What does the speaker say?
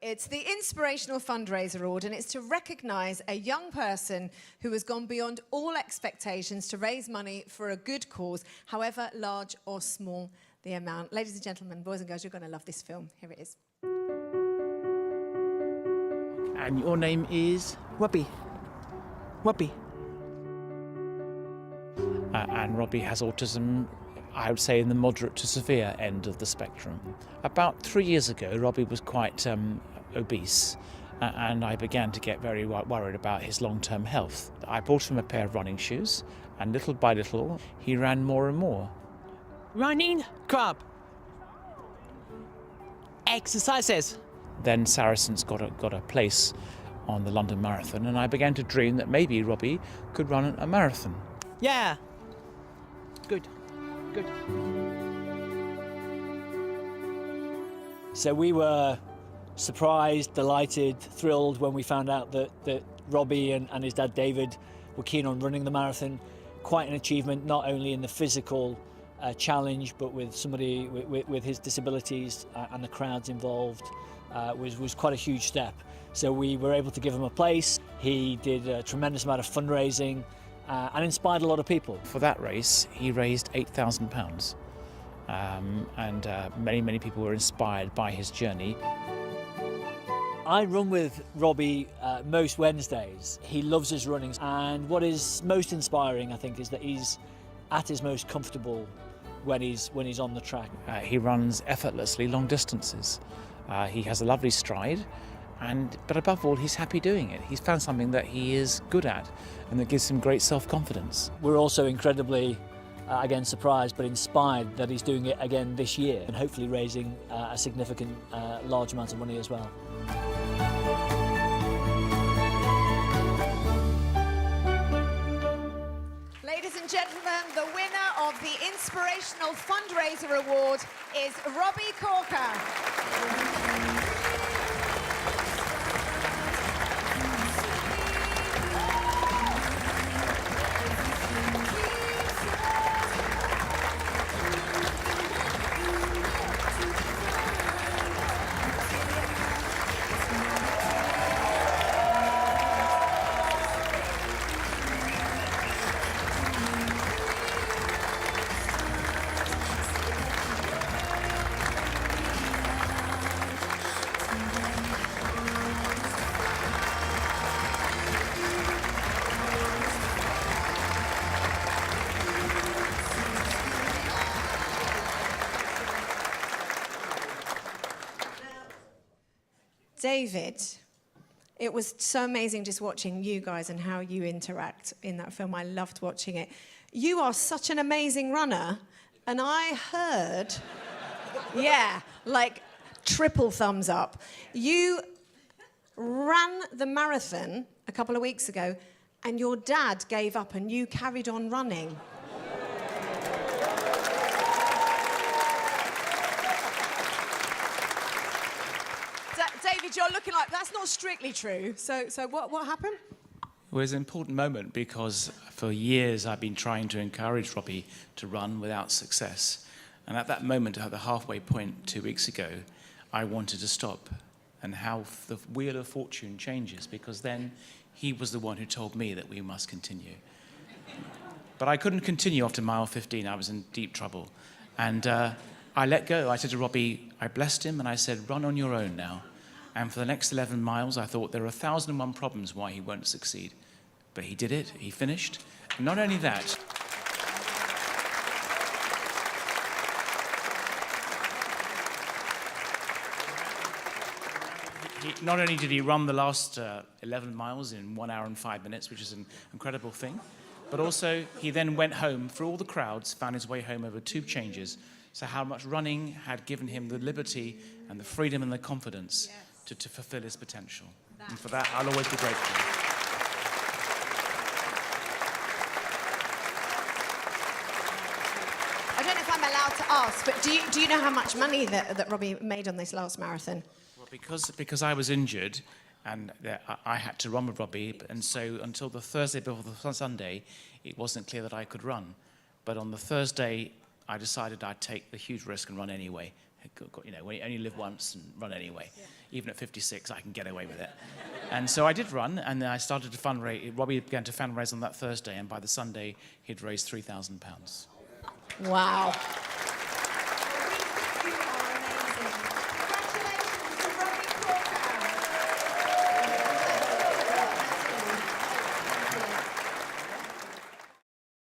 It's the Inspirational Fundraiser Award, and it's to recognise a young person who has gone beyond all expectations to raise money for a good cause, however large or small the amount. Ladies and gentlemen, boys and girls, you're going to love this film. Here it is. And your name is? Robbie. Robbie. And Robbie has autism, I would say, in the moderate to severe end of the spectrum. About 3 years ago, Robbie was quite obese, and I began to get very worried about his long-term health. I bought him a pair of running shoes, and little by little, he ran more and more. Running club. Exercises. Then Saracens got a place on the London Marathon, and I began to dream that maybe Robbie could run a marathon. Yeah. Good. Good. So we were surprised, delighted, thrilled when we found out that Robbie and his dad David were keen on running the marathon. Quite an achievement, not only in the physical challenge, but with somebody with his disabilities and the crowds involved was quite a huge step. So we were able to give him a place. He did a tremendous amount of fundraising and inspired a lot of people. For that race, he raised £8,000, and many people were inspired by his journey. I run with Robbie most Wednesdays. He loves his running, and what is most inspiring, I think, is that he's at his most comfortable when he's on the track. He runs effortlessly long distances. He has a lovely stride, but above all, he's happy doing it. He's found something that he is good at and that gives him great self-confidence. We're also incredibly, again, surprised but inspired that he's doing it again this year and hopefully raising a significant, large amount of money as well. Ladies and gentlemen, the winner of the Inspirational Fundraiser Award is Robbie Corker. David, it was so amazing just watching you guys and how you interact in that film. I loved watching it. You are such an amazing runner, and I heard, yeah, like triple thumbs up. You ran the marathon a couple of weeks ago, and your dad gave up and you carried on running. David, you're looking like that's not strictly true. So what happened? It was an important moment because for years I've been trying to encourage Robbie to run without success. And at that moment, at the halfway point 2 weeks ago, I wanted to stop. And how the wheel of fortune changes, because then he was the one who told me that we must continue. But I couldn't continue after mile 15. I was in deep trouble. And I let go. I said to Robbie, I blessed him, and I said, run on your own now. And for the next 11 miles, I thought there are 1,001 problems why he won't succeed. But he did it, he finished. And not only that, not only did he run the last 11 miles in 1 hour and 5 minutes, which is an incredible thing, but also he then went home through all the crowds, found his way home over 2 changes. So how much running had given him the liberty and the freedom and the confidence to fulfill his potential. And for that, I'll always be grateful. I don't know if I'm allowed to ask, but do you know how much money that Robbie made on this last marathon? Well, because I was injured and I had to run with Robbie, and so until the Thursday before the Sunday, it wasn't clear that I could run. But on the Thursday, I decided I'd take the huge risk and run anyway, You know, when you only live once and run anyway. Even at 56, I can get away with it. And so I did run, and then I started to fundraise. Robbie began to fundraise on that Thursday, and by the Sunday, he'd raised £3,000. Wow.